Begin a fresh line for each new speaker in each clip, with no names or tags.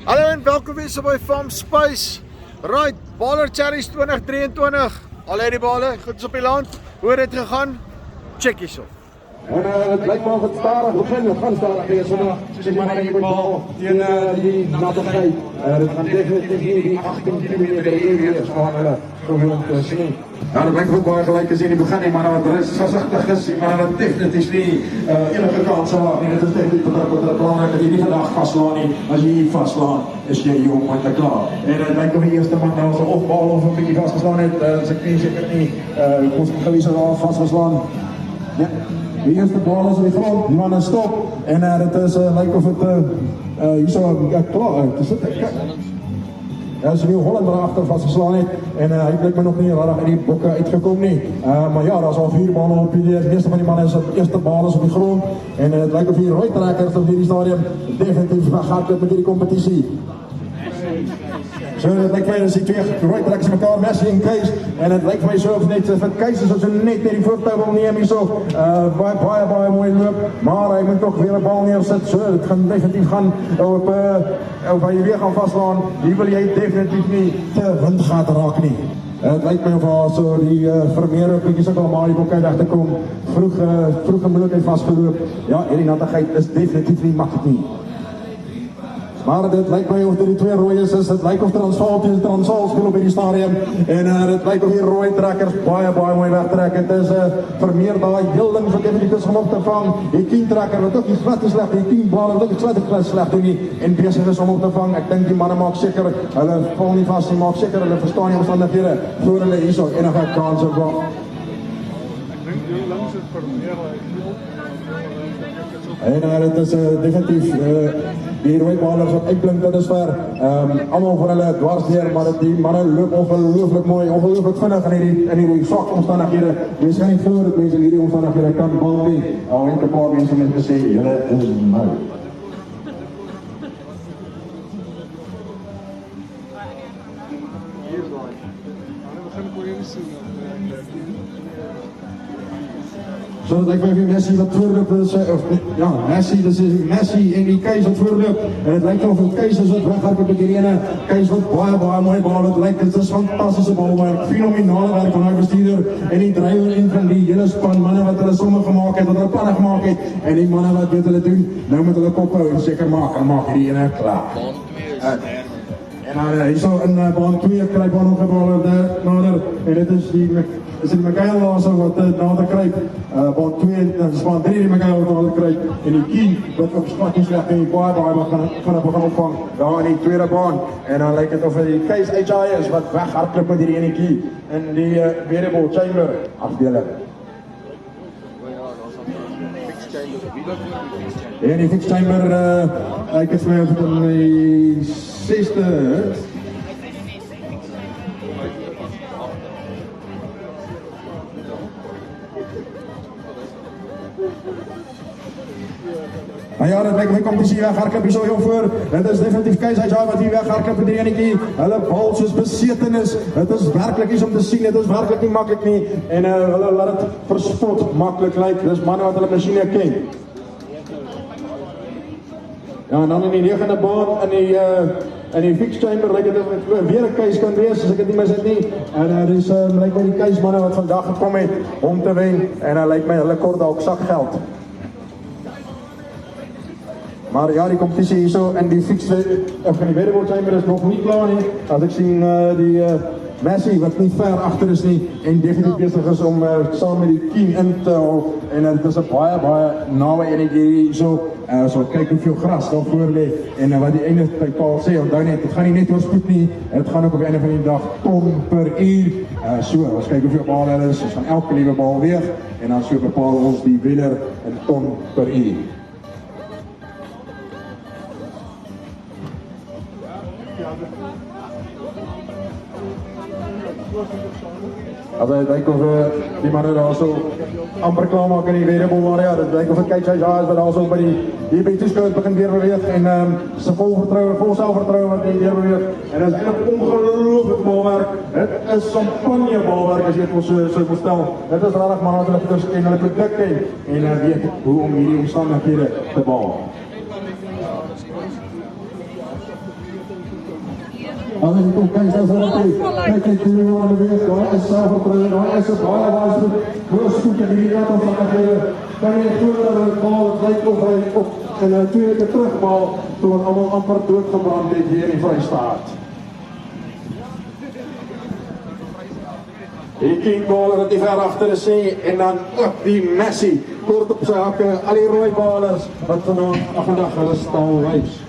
Hallo en welkom weer by Farmspace. Right, Baler Cherries 2023. Al het die bale goed op die land. Hoe het dit gegaan? Check hierso.
En het lijkt wel het starig begin, het gaan starig weer vandaag. Zit maar in je bal tegen die nattigheid. Het gaat definitief niet die 18 kilometer uur is van gewoon te zien. Ja, dat lijkt ook wel gelijk gezien in het begin, maar wat er is voorzichtig is, maar dat definitief niet enige kans aan. En het is definitief belangrijk dat je niet vandaag vastslaat. Als je hier vastslaat, is je jongen te klaar. En het lijkt nog de eerste man dat ze opbal of een beetje vastgeslaan heeft. Ze kunnen zeker niet. Ik moest hem geweest al vastgeslaan. Ja. De eerste bal is op de grond, die man is stop. En het is, lijkt of het hier zo klaar uit te zitten. Ja, ze wil Holland erachter vastgeslaan heeft. En hij blijkt me nog niet erg in die bokken uitgekomen. Nee. Maar ja, dat is al 4 ballen op de eerste van die man is het eerste bal is op de grond. En het lijkt of hier Valtrac op dit stadium definitief gaat met die competitie. Zo, het lijkt mij dat ze twee Valtrac in elkaar, Messi en Kees. En het lijkt mij zo of niet, van Kees is ze net die voortuig wil nemen zo. Baie mooi loop, maar hij moet toch weer een bal neerzetten. Zo, het gaat definitief gaan of hij weer gaan vastslaan. Die wil jij definitief niet te wind gaat raken niet. Het lijkt mij of zo die Vermeer ook is ook allemaal die boek uit te komen. Vroeg moeilijkheid vastgelopen. Ja, die nattigheid is definitief niet makkelijk niet. Maar het lijkt mij of er die twee rooies is, het lijkt of er een transvaal spelen op in die stadium. En het lijkt of hier rode trekkers baie mooi wegtrekken. Het is Vermeer daar heel links ook even die tussen om op te vangen. Die 10 trekker wat ook niet glad is slecht, die 10 ballen wat ook slecht doen niet. En bezig is om op te vangen. Ik denk die mannen maakt zeker, hulle val niet vast, die maakt zeker, hulle verstaan die omstandigheden. Voor hulle hier zo enige kans op.
Ik denk heel langs het Vermeer.
En het is definitief die rode balers op uitblink tot dusver. Allemaal voor hulle dwars neer, maar die mannen lopen ongelooflijk mooi, ongelooflijk vinnig in die zwak omstandigheden. Je zijn niet voor dat mensen in die omstandigheden kan bal mee. Al een paar mensen met gezegd, jullie is mooi. Zo, dat lijkt mij weer Messi wat voorloopt, ja, Messi en die Kees wat voorloopt. En het lijkt of het Kees is wat wegwerkt op de ene. Kees wat baie mooi bal, het lijkt, het is fantastische balwerk, fenomenale werk van haar bestuurder. En die drijven in van die hele span mannen wat hulle sommen gemaakt heeft, wat hulle plannen gemaakt heeft. En die mannen wat weet hulle doen, nou moet hulle kop houden, zeker maken, maak die ene klaar. En hier zo een baan 2 krijgt baan opgebouwd nader. En dit is die Mikael Lazer wat nader krijgt. Baan 2, dat is baan 3 die Mikael nader krijgt. En die Kien wat op schatjes legt en die baie vanaf gaan opvangen. Daar in die tweede baan. En dan lijkt het of die Kees Agri is wat weghardloop met die ene Kien. En die variable chamber afdelen. En die fixed chamber lijkt het weer van die 6e. Maar ja, dat lijkt mij competitie weghardloop hier zo heel voor. Het is definitief Kees Agri wat hier weghardloop met die ene keer. Hulle bal soos beseten is. Het is werkelijk iets om te zien. Het is werkelijk niet makkelijk nie. En hulle laat het verspot makkelijk lijkt. Dus mannen wat hulle machine ken. Ja, en dan in die 9e baan in die fixed chamber lijkt het weer een Kees kan wees, as ek het nie mis het nie. En er is lijkt my die Keesmannen wat vandag gekom het om te wen. En lijkt my hulle kort dalk zakgeld. Maar ja, die competitie hier zo en die fixed of in die variable chamber is nog niet klaar nie. Als ik zie die Messi wat niet ver achter is nie en definitief bezig is om samen met die Kien in te hou. En het is een baie nauwe energie zo. So kyk hoeveel gras daar voor lê en wat die einde by Paul sê, onthou net, het gaan nie net oor spoed nie, het gaan ook op die einde van die dag ton per uur. So, ons kyk hoeveel bal daar is, ons gaan elke liewe bal weeg en dan so bepaal ons die wenner in ton per uur. Als hij denkt of die mannen daar zo amper klaarmaken in die weerbol waren, ja, dat lijkt of het kijkt is daar zo bij die beetje begint weer beweegt en ze vol zelfvertrouwen wat die weer beweegt. En dat is eigenlijk ongelooflijk balwerk. Het is champagne balwerk als je het zo voorstelt. Het is raar maar als je dus in het product kijkt en weet hoe om hierdie omstandigheden te bouwen. As jy kom kyk as hulle kyk net hoe hulle weer daar is selfvertroue, daar is 'n baie groot spoed in hierdie kant van die kan jy voel dat hulle bal lyk of hy op en nou 2 keer terugbal toe ons almal amper doodgebrand het hier in die Vrystaat. Die King-baler wat die ver agter is en dan ook die Messi kort op sy hakke, al die rooi balers wat vandag hulle staal wys.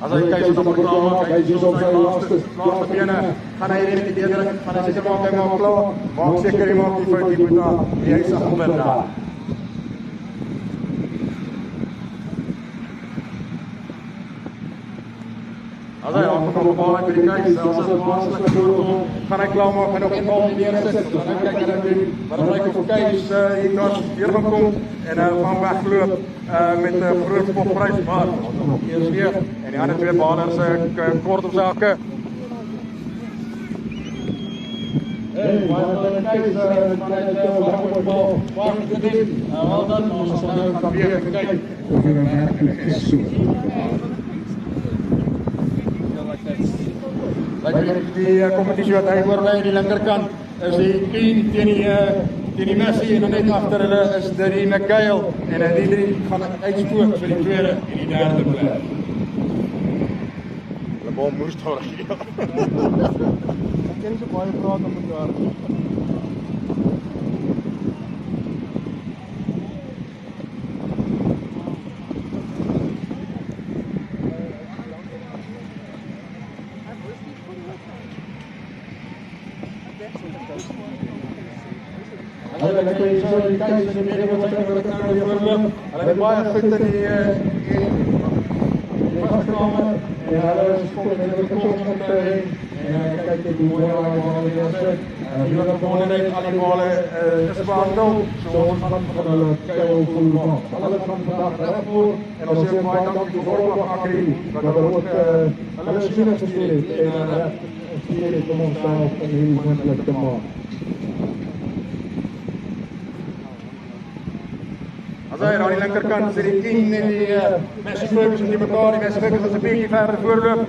As hy kyk op die klaar, hy is op sy laaste bene, gaan hy hierdie met die druk, gaan hy seker maak hy maak klaar, maak seker hy maak die fout die moet daar, die hy sal kom daar. As hy aankom op bal uit by die kyk, selfs as het maaslik gaan hy klaar maak en op die bal neersit, dan kyk hy dan wat hy lyk of kyk hier kan hier gaan kom en gaan wegloop met 'n groot popprys maar eers weer en die ander 2 balers kort op sy hakke. Hey, maar dan kyk met bal. Waar is dit? Wel dan ons gaan weer kyk of hy werklik is so. Die competitie wat hy voorbij aan die linkerkant is die Keen teen die Messi en dan net achter hulle is die McGill en die 3 gaan uitspook vir die tweede en die derde plek. Hulle bal moest daar hier. Ek ken so baie praat om mekaar. Hulle het baie goed in die vaskamer en hulle is kom met die kom op en kyk dit hoe mooi daar is. Hulle het gewoon net al die bale is behandel, so ons gaan van hulle kyk hoe voel maak. Hulle gaan vandag regvoer en ons sê baie dankie vir Boer Agri wat hulle ook hulle sien gestuur het en stuur het om ons daar op hierdie moontlik te maak. As hy aan die linkerkant is die King en die Messi Ferguson die mekaar, die Messi Ferguson is 'n bietjie verder voorloop.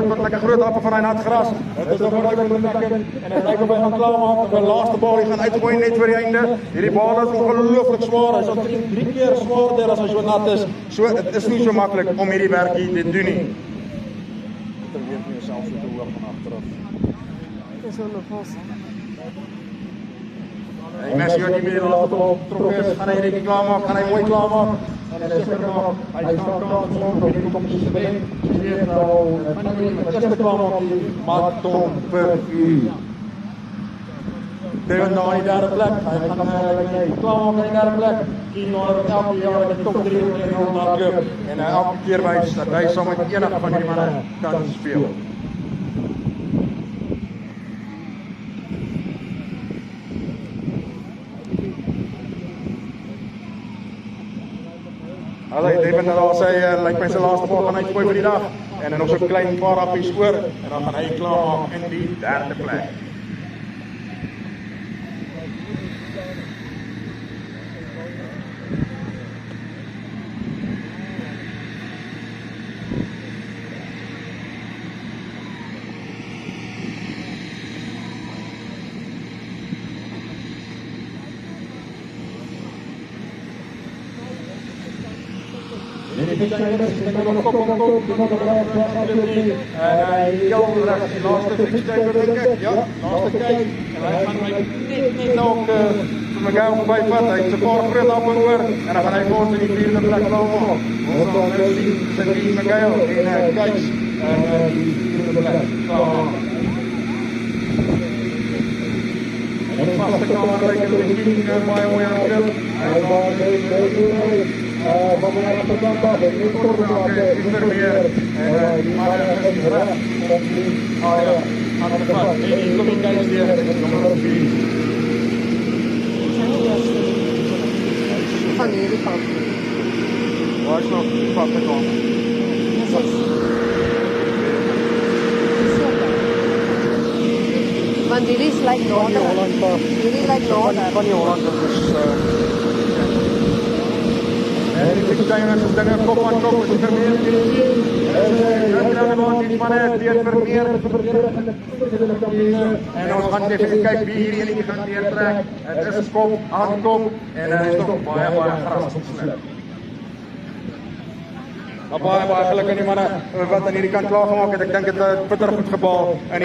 Wat 'n groot appel van hy nat gras. Dit is nog wat met lekker en hy lyk of hy gaan klaar maak. Op die laaste bal hy gaan uitgooi net voor die einde. Hierdie bal is ongelooflik swaar. Hy's al 3 keer swaarder as hy so nat is. So dit is nie so maklik om hierdie werk hier te doen nie. Dit weet jy self so te hoog van agteraf. Dis hulle vas. Die Messi wat die meer laat betrok is, gaan hy hierdie klaar maak, gaan hy mooi klaar maak. En hy seker maak, hy staan klaar om hierdie kompetisie te wen. Jy weet nou, van die eerste klaar maak die marathon per uur. Dit nou die derde plek, hy gaan klaar maak in die derde plek. Kien nou elke jaar in die top 3 in die hardloop. En hy elke keer wys dat hy saam met enige van die manne kan speel. Allee, David al sê, lyk my sy laaste bal gaan uitgooi vir die dag en nog so 'n klein paar appies oor en dan gaan hy klaar maak in die derde plek. Die laaste fietstyper denk ek, ja, laaste kyk en hy gaan net ook vir mekaar voorbij vat, hy het 'n paar groot appel oor en dan gaan hy vir ons in die 4de plek klaar maak. Ons gaan nou sien, sy die mekaar en Kuits en die 4de plek klaar maak. En die vaste kamer lyk en die King baie mooi aan het hy was van mij aan de kant af, en niet kort maken, is er weer. En die mannen is recht, en die aan de kant. En die komt in kijken weer, nummer 4. Van hierdie kant. Waar is nog die vaste kamer?
Want hierdie is like Holland. Hierdie like Holland.
Van die Holland, dat is... Die kleiners is dinge kop aan kop, is vermeer die team. Dit nou want die manne teen vermeer en ons gaan even kyk wie hier enetjie gaan deurtrek. Dit is kop aan kop en daar is nog baie gras op slip. Baie geluk aan die manne wat aan hierdie kant klaar gemaak het. Ek dink dit het bitter goed gebal in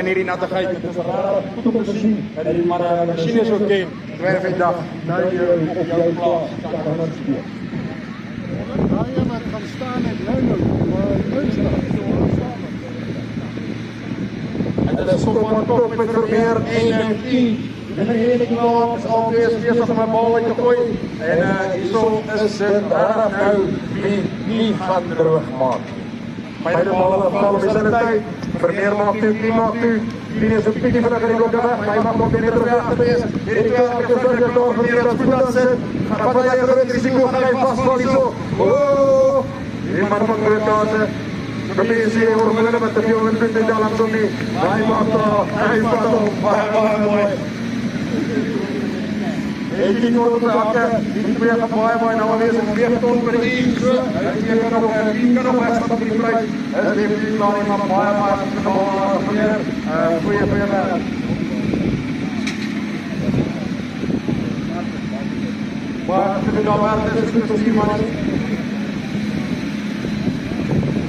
hierdie nattigheid. Dit is regtig goed om te sien dat die manne masjiene is ook ken. Tweede van die dag, nou jy op jou plaas kan ons speel.
Daai wat gaan staan en nou staan.
Dit is kop aan kop met Vermeer en 10. En hierdie knaap is alweer besig om 'n bal uit te gooi. En hierso is dit reg nou wie gaan droog maak. Beide balle val op dieselfde tyd. Vermeer maak toe, 10 maak toe. Die is 'n bietjie vinniger die loop weg. Hy mag nog net terug te wees. Hierdie twee agterste door Vermeer het goed aan sit. Wat hy groot risiko gaan hy vasval hierso. Die man van Praat. Probeer sy oor hulle met die jonge punte daar langs hom nie. Hy vat hom. Baie mooi. Ek dink oor die akke, die twee gaan baie nou alweer so 4 ton per uur. Hy kan nog best van die prys. Dit is definitief klaar nie, maar baie gebeur. Goeie werk. Maar as dit daar werk is, is dit hier maar nie.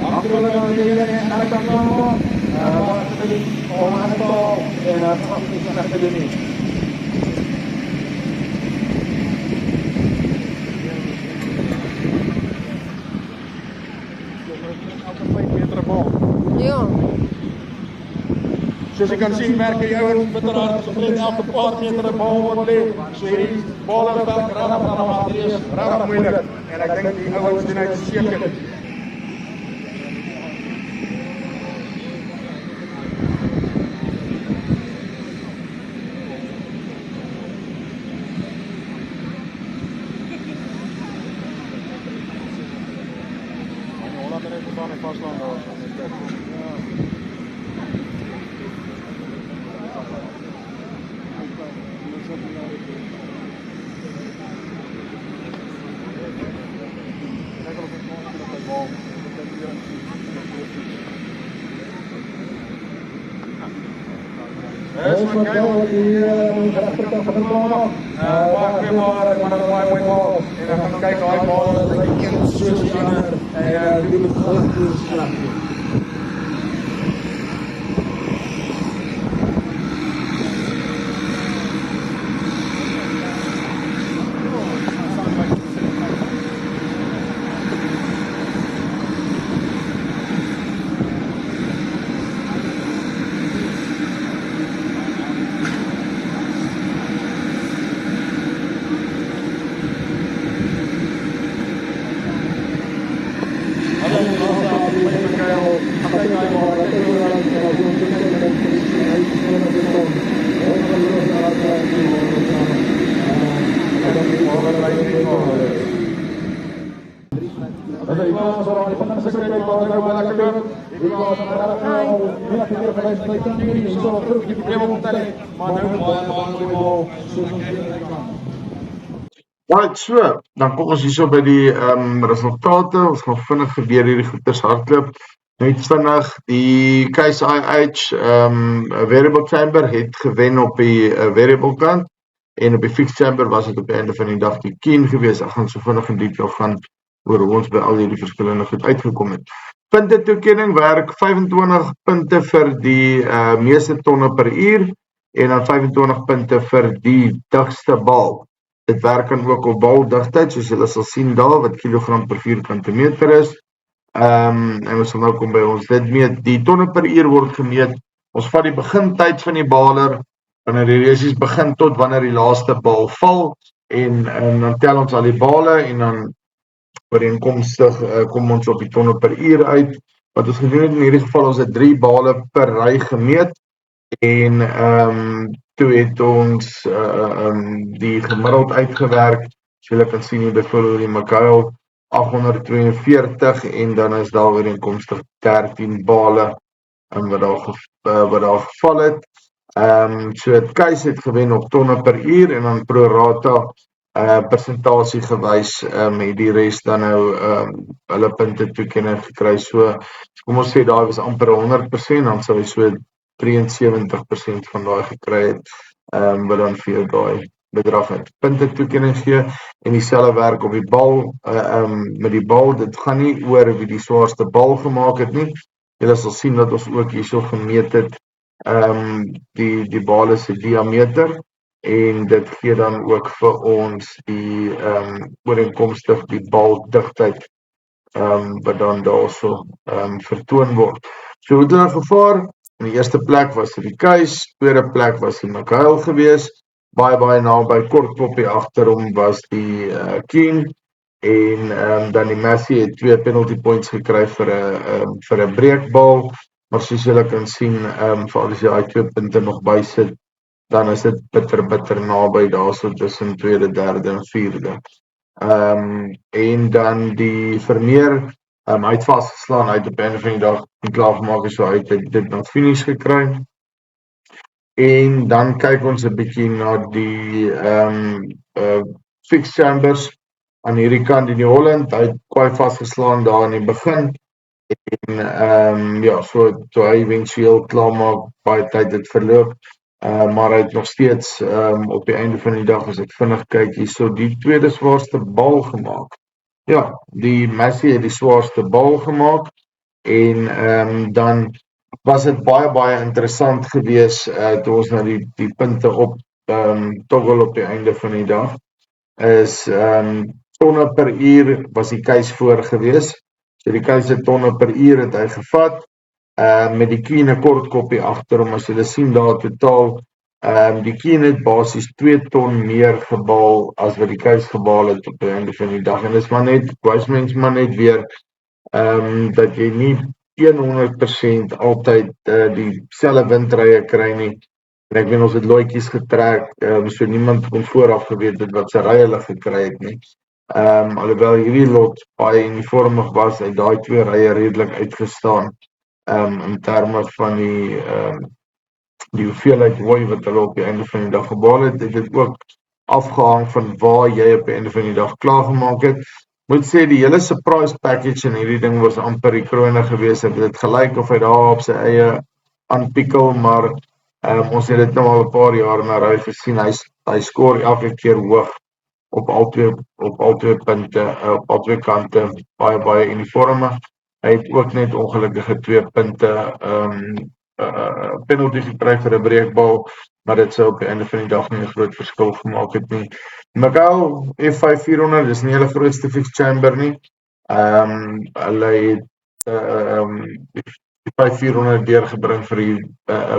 Achterhulle gaan weer en ek kan nou wat is dit om aan te bal en wat is dit te doen nie.
Ja.
Soos jy kan sien, werk die ouens bitter hard, so net elke paar meter 'n bal word lê. So hierdie bal is dan regtig aan materie is regtig moeilik. En ek dink die ouens doen uit seker.
Ons moet nou die rechterkant van de bal af.
Wacht weer maar een mooi bal. En dan gaan we kijken hoe die bal is. Die een soos die ander. En die moet goed slag.
Right, so, dan kom ons hierso by die resultate. Ons gaan vinnig gebeur hierdie goeders hardloop. Net vinnig, die case IH variable chamber het gewen op die variable kant en op die fixed chamber was dit op die einde van die dag die keen gewees. Ek gaan so vinnig in detail gaan oor hoe ons by al hierdie verskillende goed uitgekom het. Punte toekenning werk 25 punte vir die meeste tonne per uur en dan 25 punte vir die digste bal. Dit werk dan ook op baldigtheid, soos julle sal sien daar, wat kilogram per vierkante meter is. En ons sal nou kom by ons dit meet. Die tonne per uur word gemeet. Ons vat die begintyd van die baler, wanneer die resies begin tot wanneer die laaste bal val, en dan tel ons al die bale, en dan ooreenkomstig kom ons op die tonne per uur uit. Wat ons gedoen het in hierdie geval, ons het 3 bale per ry gemeet, en toe het ons die gemiddeld uitgewerk. So julle kan sien hier byvoorbeeld die Makail 842 en dan is daar ooreenkomstig 13 bale wat daar geval het. So het Keis het gewen op tonne per uur en dan pro rata persentasie gewys het die res dan nou hulle punte toekenning gekry. So kom ons sê daai was amper 100%, dan sou hy so 73% van daai gekry het wat dan vir jou daai bedrag het punte toekenning gee. En dieselfde werk op die bal met die bal. Dit gaan nie oor wie die swaarste bal gemaak het nie. Julle sal sien dat ons ook hierso gemeet het die bale se diameter, en dit gee dan ook vir ons die ooreenkomstig die baldigtheid wat dan daarso vertoon word. So hoe het hulle gevaar? In die eerste plek was dit die Kuis, tweede plek was die Mikael gewees, baie naby, kort koppie agter hom was die Keen, en dan die Messi het 2 penalty points gekry vir 'n breekbal, maar soos julle kan sien, vir as jy daai 2 punte nog bysit, dan is dit bitter naby daarso tussen tweede, derde en vierde. En dan die Vermeer, hy het vasgeslaan, hy het op 'n einde van die dag nie klaar gemaak, so hy het dit na finish gekry. En dan kyk ons 'n bietjie na die fixed chambers aan hierdie kant in die Holland. Hy het kwai vasgeslaan daar in die begin. En ja, so hy eventueel klaar maak, baie tyd het verloop. Maar hy het nog steeds op die einde van die dag, as ek vinnig kyk hierso, die tweede swaarste bal gemaak. Ja, die Messi het die swaarste bal gemaak, en dan was dit baie interessant gewees toe ons na die punte op toggle op die einde van die dag is tonne per uur was die Kuis voor gewees. So die Kuis se tonne per uur het hy gevat. Met die Keen 'n kort koppie agter hom, as julle sien daar totaal, die Keen het basies 2 ton meer gebal as wat die Kuis gebal het op die einde van die dag. En dis maar net, wys mens maar net weer, dat jy nie 100% altyd dieselfde windrye kry nie. En ek weet ons het loetjies getrek, so niemand kon vooraf geweet het wat se ry hulle gekry het nie. Alhoewel hierdie lot baie uniformig was, uit daai 2 rye redelik uitgestaan. In terme van die hoeveelheid hooi wat hulle op die einde van die dag gebal het, het dit ook afgehang van waar jy op die einde van die dag klaar gemaak het. Moet sê die hele surprise package in hierdie ding was amper die krone gewees. Het dit gelyk of hy daar op sy eie aanpikkel, maar ons het dit nou al 'n paar jaar na ry gesien. Hy skoor elke keer hoog op al twee punte, op al twee kante, baie uniforme. Hy het ook net ongelukkige 2 punte penalty gekry vir 'n breekbal, maar dit sou op die einde van die dag nie 'n groot verskil gemaak het nie. Mikael F5400 dis nie hulle grootste fixed chamber nie. Hulle het die 5400 deurgebring vir die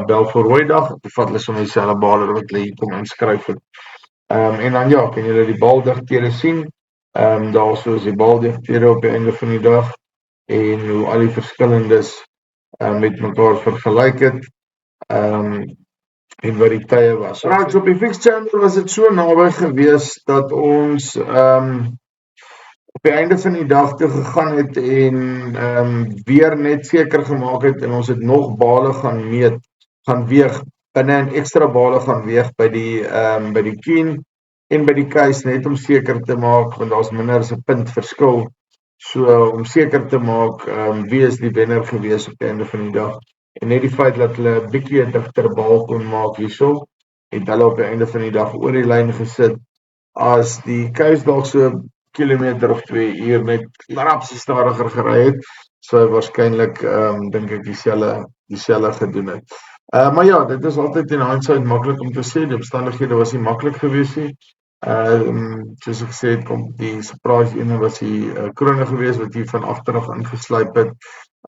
Belfort rooi dag. Die vat hulle sommer dieselfde baler wat hulle hier kom inskryf het. En dan ja, kan julle die baldigthede sien. Daarso is die baldigthede op die einde van die dag en hoe al die verskillendes met mekaar vergelyk het. En wat die tye was. Raaks op die fixed chamber was dit so naby gewees dat ons op die einde van die dag toe gegaan het en weer net seker gemaak het en ons het nog bale gaan meet, gaan weeg, binne en extra bale gaan weeg by die Keen en by die Kuis, net om seker te maak, want daar's minder as 'n punt verskil. So om seker te maak wie is die wenner gewees op die einde van die dag. En net die feit dat hulle 'n bietjie 'n digter bal kon maak hierso, het hulle op die einde van die dag oor die lyn gesit. As die Kuis dalk so kilometer of 2 uur net rapsie stadiger gery het, sou hy waarskynlik dink ek dieselfde gedoen het. Maar ja, dit is altyd in hindsight maklik om te sê, die omstandighede was nie maklik gewees nie. Soos ek gesê het, kom die surprise ene was die krone gewees wat hier van agter af ingesluip het.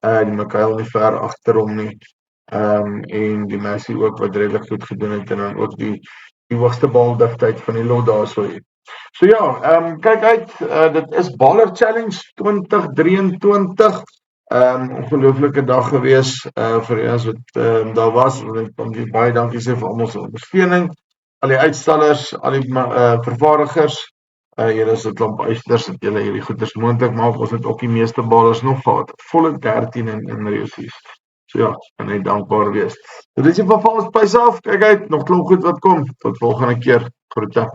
Die Mikael nie ver agter hom nie. En die Messi ook wat redelik goed gedoen het en dan ook die hoogste baldigtheid van die lot daarso het. So ja, kyk uit, dit is Baler Challenge 2023. Ongelooflike dag gewees vir ons wat daar was. En baie dankie sê vir almal se ondersteuning. Al die uitstallers, al die vervaardigers, julle is 'n klomp eisters dat julle hierdie goeders moontlik maak. Ons het ook die meeste balers nog gehad, volle 13 in resies. So ja, kan net dankbaar wees. Dit is die Farmspace af. Kyk uit, nog klomp goed wat kom. Tot volgende keer. Groete.